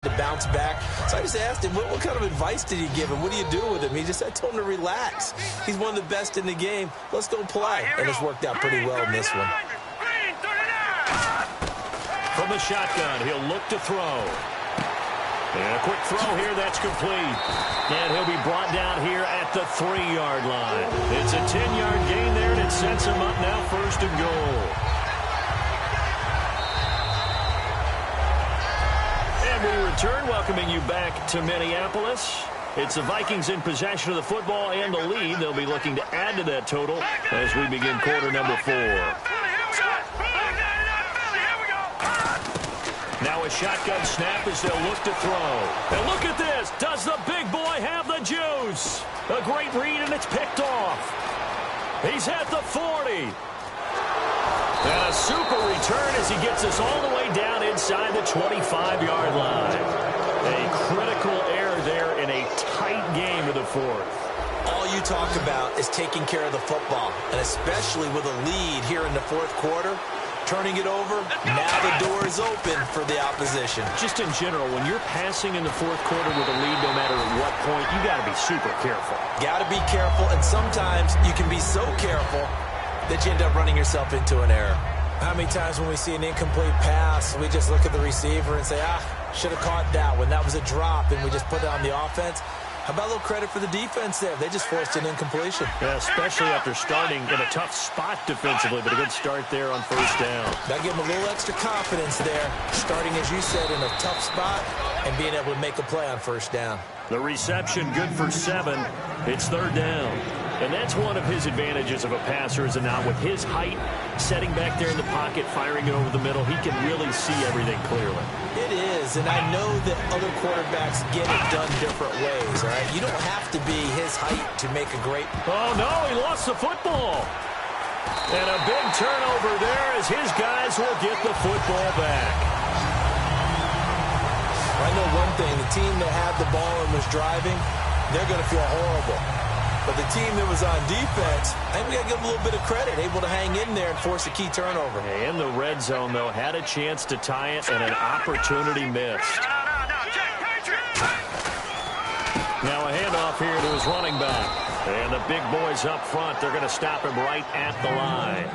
to bounce back. So I just asked him, what kind of advice did he give him? What do you do with him? He just said, I told him to relax. He's one of the best in the game. Let's go play. And it's worked out pretty well in this one. From the shotgun, he'll look to throw. And a quick throw here, that's complete. And he'll be brought down here at the 3-yard line. It's a 10-yard gain there, and it sets him up now 1st and goal. And we return, welcoming you back to Minneapolis. It's the Vikings in possession of the football and the lead. They'll be looking to add to that total as we begin quarter number 4. Now a shotgun snap as they'll look to throw. And look at this. Does the big boy have the juice? A great read, and it's picked off. He's at the 40. And a super return as he gets us all the way down inside the 25-yard line. A critical error there in a tight game of the 4th. All you talk about is taking care of the football, and especially with a lead here in the 4th quarter. Turning it over, now the door is open for the opposition. Just in general, when you're passing in the 4th quarter with a lead, no matter at what point, you got to be super careful. Got to be careful, and sometimes you can be so careful that you end up running yourself into an error. How many times when we see an incomplete pass, we just look at the receiver and say, should have caught that one. That was a drop, and we just put it on the offense. How about a little credit for the defense there? They just forced an incompletion. Yeah, especially after starting in a tough spot defensively, but a good start there on 1st down. That gave them a little extra confidence there, starting, as you said, in a tough spot and being able to make a play on 1st down. The reception good for 7. It's 3rd down. And that's one of his advantages of a passer, is now with his height, setting back there in the pocket, firing it over the middle, he can really see everything clearly. It is, and I know that other quarterbacks get it done different ways, all right? You don't have to be his height to make a great... Oh, no, he lost the football. And a big turnover there as his guys will get the football back. I know one thing, the team that had the ball and was driving, they're going to feel horrible. But the team that was on defense, I think we got to give them a little bit of credit, able to hang in there and force a key turnover. In the red zone, though, had a chance to tie it, and an opportunity missed. Now a handoff here to his running back. And the big boys up front, they're going to stop him right at the line.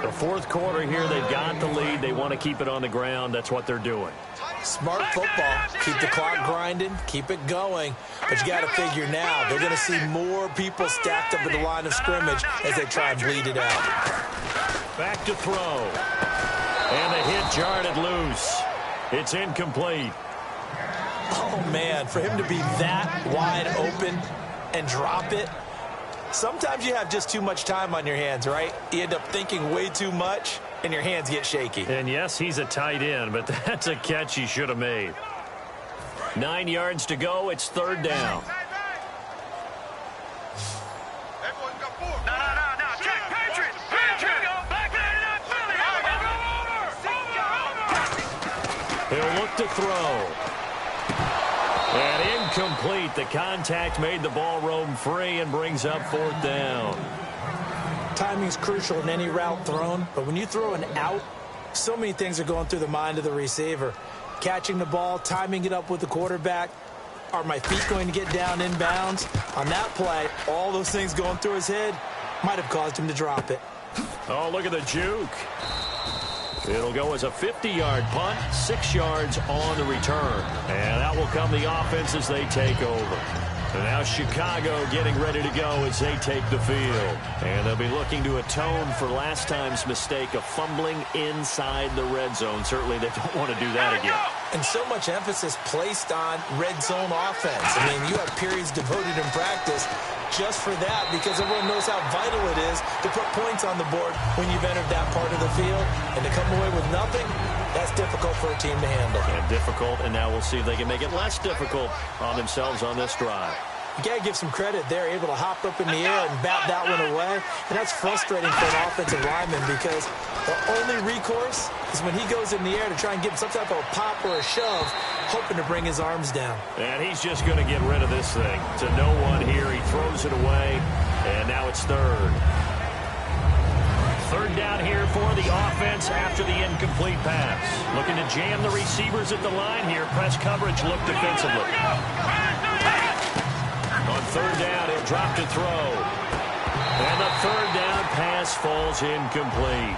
The 4th quarter here, they've got the lead. They want to keep it on the ground. That's what they're doing. Smart football. Keep the clock grinding. Keep it going. But you got to figure now, they're going to see more people stacked up at the line of scrimmage as they try and bleed it out. Back to throw. And the hit jarred it loose. It's incomplete. Oh, man, for him to be that wide open and drop it. Sometimes you have just too much time on your hands, right? You end up thinking way too much, and your hands get shaky. And yes, he's a tight end, but that's a catch he should have made. 9 yards to go. It's 3rd down. He'll look to throw. And incomplete. The contact made the ball roam free and brings up 4th down. Timing is crucial in any route thrown, but when you throw an out, so many things are going through the mind of the receiver. Catching the ball, timing it up with the quarterback. Are my feet going to get down inbounds? On that play, all those things going through his head might have caused him to drop it. Oh, look at the juke. It'll go as a 50-yard punt, 6 yards on the return. And that will come the offense as they take over. And now Chicago getting ready to go as they take the field. And they'll be looking to atone for last time's mistake of fumbling inside the red zone. Certainly they don't want to do that again. And so much emphasis placed on red zone offense. I mean, you have periods devoted in practice just for that, because everyone knows how vital it is to put points on the board when you've entered that part of the field. And to come away with nothing, that's difficult for a team to handle. And difficult, and now we'll see if they can make it less difficult on themselves on this drive. You got to give some credit. They're able to hop up in the air and bat that one away. And that's frustrating for an offensive lineman, because the only recourse is when he goes in the air to try and get some type of a pop or a shove, hoping to bring his arms down. And he's just going to get rid of this thing. To no one here. He throws it away, and now it's 3rd. Third down here for the offense after the incomplete pass. Looking to jam the receivers at the line here. Press coverage look defensively. On third down, he'll drop to throw. And the third down pass falls incomplete.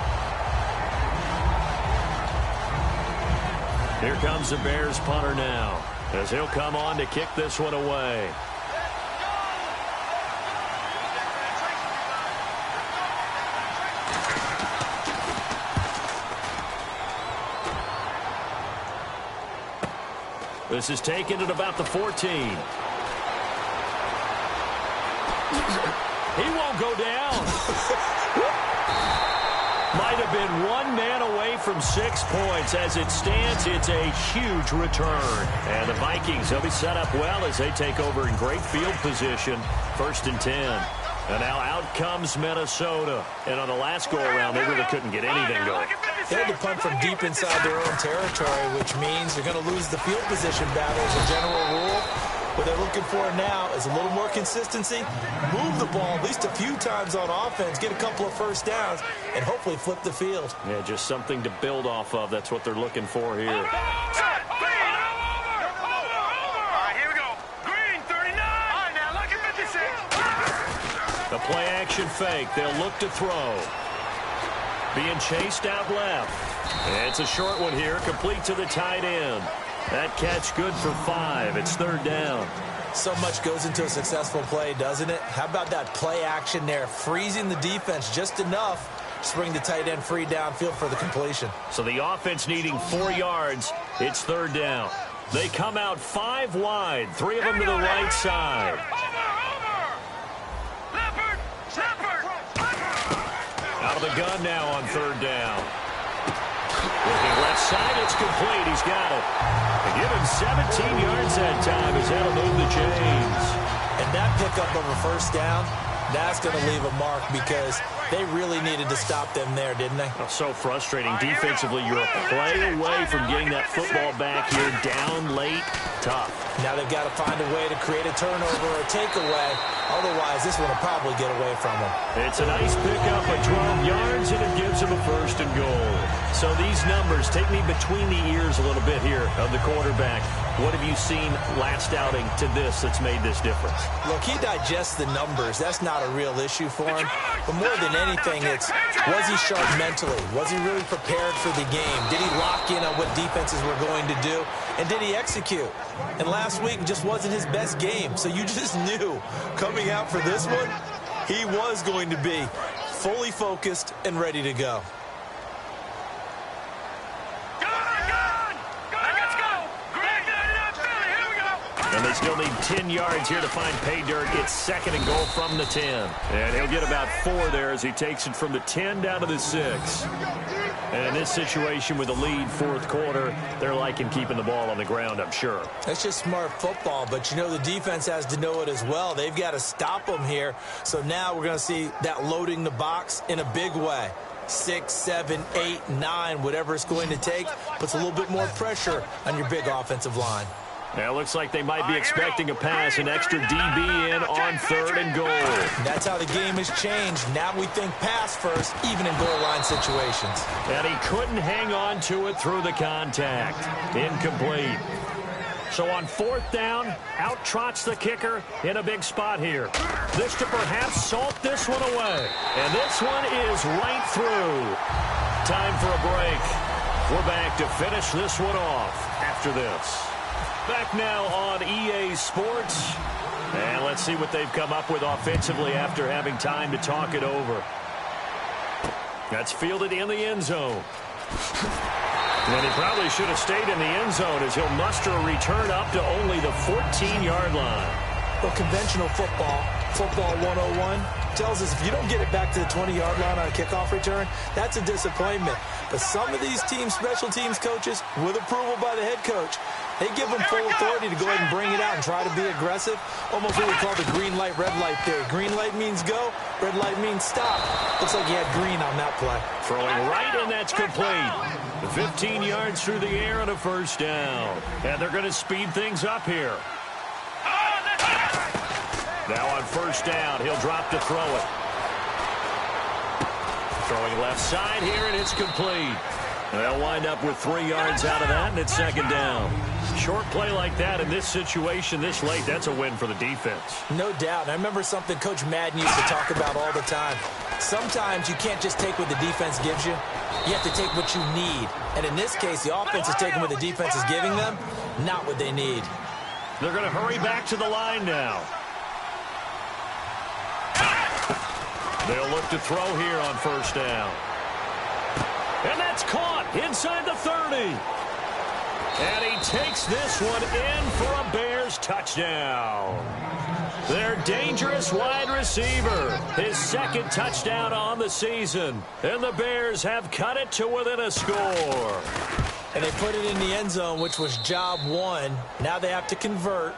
Here comes the Bears punter now, as he'll come on to kick this one away. This is taken at about the 14. He won't go down. Might have been one man away from 6 points. As it stands, it's a huge return. And the Vikings, they'll be set up well as they take over in great field position. 1st and 10. And now out comes Minnesota. And on the last go-around, they really couldn't get anything going. They had to punt from deep inside their own territory, which means they're going to lose the field position battle as a general rule. What they're looking for now is a little more consistency, move the ball at least a few times on offense, get a couple of first downs, and hopefully flip the field. Yeah, just something to build off of. That's what they're looking for here. All right, here we go. Green, 39. All right, now look at 56. The play action fake. They'll look to throw. Being chased out left. It's a short one here, complete to the tight end. That catch good for 5. It's third down. So much goes into a successful play, doesn't it? How about that play action there, freezing the defense just enough to bring the tight end free downfield for the completion. So the offense needing 4 yards. It's third down. They come out 5 wide, 3 of them to the right side. Out of the gun now on third down. Looking left side, it's complete. He's got it. They give him 17 yards that time as that'll move the chains. And that pickup of a first down, that's going to leave a mark because they really needed to stop them there, didn't they? Oh, so frustrating. Defensively, you're a play away from getting that football back here. Down late, tough. Now they've got to find a way to create a turnover or a takeaway. Otherwise, this one will probably get away from them. It's a nice pickup of 12 yards, and it gives them a first and goal. So these numbers take me between the ears a little bit here of the quarterback. What have you seen last outing to this that's made this difference? Look, he digests the numbers. That's not a real issue for him. But more than anything, it's was he sharp mentally? Was he really prepared for the game? Did he lock in on what defenses were going to do? And did he execute? And last week just wasn't his best game. So you just knew coming out for this one, he was going to be fully focused and ready to go. And they still need 10 yards here to find pay dirt. It's second and goal from the 10. And he'll get about 4 there as he takes it from the 10 down to the 6. And in this situation with the lead fourth quarter, they're liking keeping the ball on the ground, I'm sure. That's just smart football, but you know the defense has to know it as well. They've got to stop them here. So now we're going to see that loading the box in a big way. 6, 7, 8, 9, whatever it's going to take, puts a little bit more pressure on your big offensive line. Now it looks like they might be expecting a pass, an extra DB in on third and goal. That's how the game has changed. Now we think pass first, even in goal line situations. And he couldn't hang on to it through the contact. Incomplete. So on fourth down, out trots the kicker in a big spot here. This to perhaps salt this one away. And this one is right through. Time for a break. We're back to finish this one off after this. Back now on EA Sports. And let's see what they've come up with offensively after having time to talk it over. That's fielded in the end zone. And he probably should have stayed in the end zone as he'll muster a return up to only the 14-yard line. Well, conventional football 101, tells us if you don't get it back to the 20-yard line on a kickoff return, that's a disappointment. But some of these teams, special teams coaches, with approval by the head coach, they give them full authority to go ahead and bring it out and try to be aggressive. Almost what we call the green light, red light theory. Green light means go, red light means stop. Looks like he had green on that play. Throwing right, and that's complete. 15 yards through the air and a first down. And they're going to speed things up here. Now on first down, he'll drop to throw it. Throwing left side here, and it's complete. They'll wind up with 3 yards out of that, and it's second down. Short play like that in this situation this late, that's a win for the defense. No doubt. I remember something Coach Madden used to talk about all the time. Sometimes you can't just take what the defense gives you. You have to take what you need. And in this case, the offense is taking what the defense is giving them, not what they need. They're going to hurry back to the line now. They'll look to throw here on first down. And that's caught inside the 30. And he takes this one in for a Bears touchdown. Their dangerous wide receiver, his second touchdown on the season. And the Bears have cut it to within a score. And they put it in the end zone, which was job one. Now they have to convert.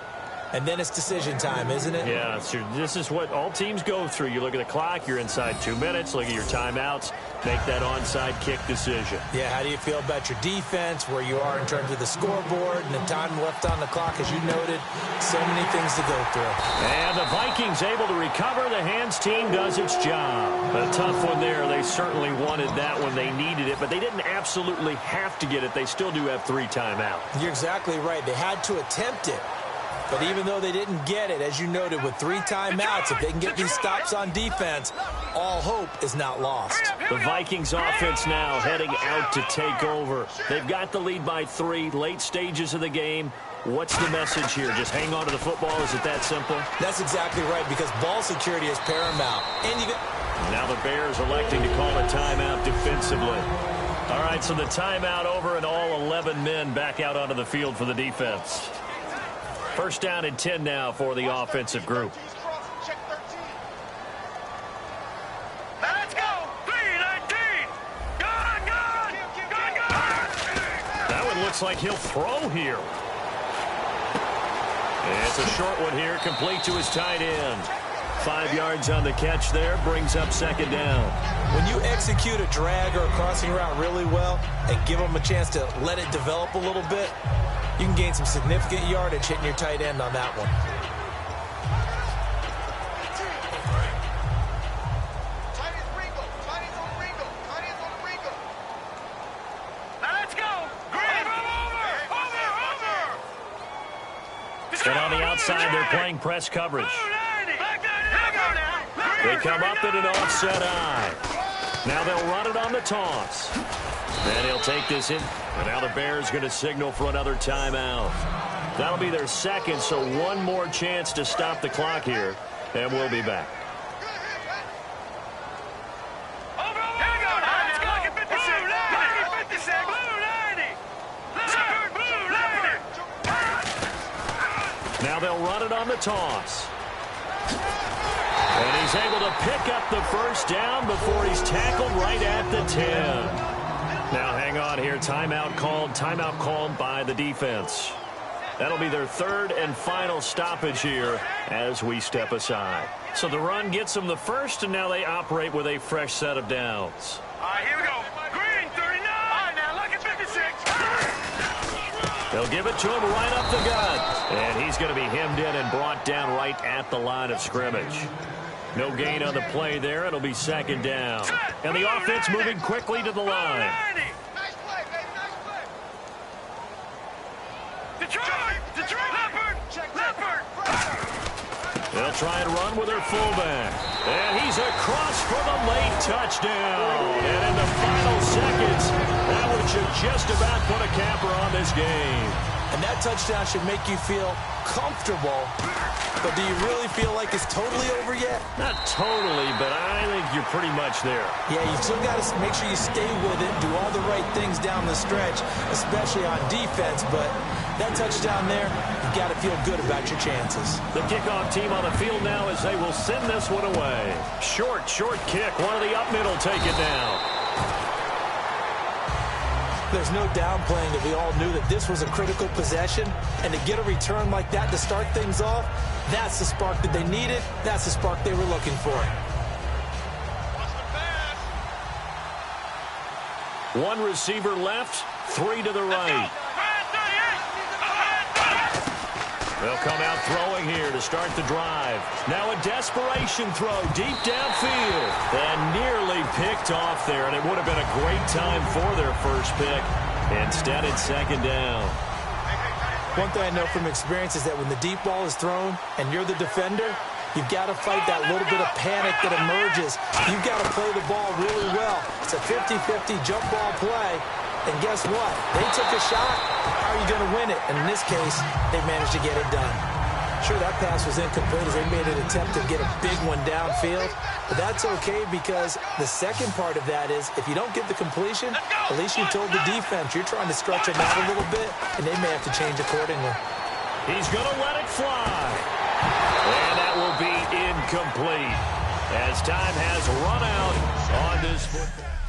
And then it's decision time, isn't it? Yeah, this is what all teams go through. You look at the clock, you're inside 2 minutes, look at your timeouts, make that onside kick decision. Yeah, how do you feel about your defense, where you are in terms of the scoreboard, and the time left on the clock, as you noted, so many things to go through. And the Vikings able to recover. The hands team does its job. A tough one there. They certainly wanted that when they needed it, but they didn't absolutely have to get it. They still do have 3 timeouts. You're exactly right. They had to attempt it. But even though they didn't get it, as you noted, with 3 timeouts, if they can get these stops on defense, all hope is not lost. The Vikings offense now heading out to take over. They've got the lead by 3, late stages of the game. What's the message here? Just hang on to the football? Is it that simple? That's exactly right, because ball security is paramount. And now the Bears electing to call a timeout defensively. All right, so the timeout over and all 11 men back out onto the field for the defense. First down and 10 now for the offensive group. Let's go! 3-19! Gone! That one looks like he'll throw here. And it's a short one here, complete to his tight end. 5 yards on the catch there, brings up second down. When you execute a drag or a crossing route really well and give them a chance to let it develop a little bit, you can gain some significant yardage hitting your tight end on that one. Let's go! Over! And on the outside, they're playing press coverage. They come up in an offset eye. Now they'll run it on the toss. And he'll take this in. And now the Bears going to signal for another timeout. That'll be their second, so one more chance to stop the clock here. And we'll be back. Now they'll run it on the toss. And he's able to pick up the first down before he's tackled right at the 10. Now hang on here. Timeout called by the defense. That'll be their third and final stoppage here as we step aside. So the run gets them the first, and now they operate with a fresh set of downs. All right, here we go. Green, 39. All right, now look at 56. They'll give it to him right up the gut. And he's going to be hemmed in and brought down right at the line of scrimmage. No gain on the play there. It'll be second down. And the offense moving quickly to the line. Nice play, baby. Nice play. Detroit. Leopard. They'll try and run with their fullback. And he's across for the late touchdown. And in the final seconds, that would just about put a capper on this game. And that touchdown should make you feel comfortable. But do you really feel like it's totally over yet? Not totally, but I think you're pretty much there. Yeah, you've still got to make sure you stay with it, do all the right things down the stretch, especially on defense. But that touchdown there, you've got to feel good about your chances. The kickoff team on the field now as they will send this one away. Short kick. One of the up middle take it down. There's no downplaying that we all knew that this was a critical possession, and to get a return like that to start things off, that's the spark that they needed. That's the spark they were looking for. One receiver left, 3 to the right. They'll come out throwing here to start the drive. Now a desperation throw deep downfield. And nearly picked off there, and it would have been a great time for their first pick. Instead, it's second down. One thing I know from experience is that when the deep ball is thrown and you're the defender, you've got to fight that little bit of panic that emerges. You've got to play the ball really well. It's a 50-50 jump ball play. And guess what? They took a shot. How are you going to win it? And in this case, they managed to get it done. Sure, that pass was incomplete as they made an attempt to get a big one downfield. But that's okay because the second part of that is if you don't get the completion, at least you told the defense you're trying to stretch them out a little bit, and they may have to change accordingly. He's going to let it fly. And that will be incomplete as time has run out on this football.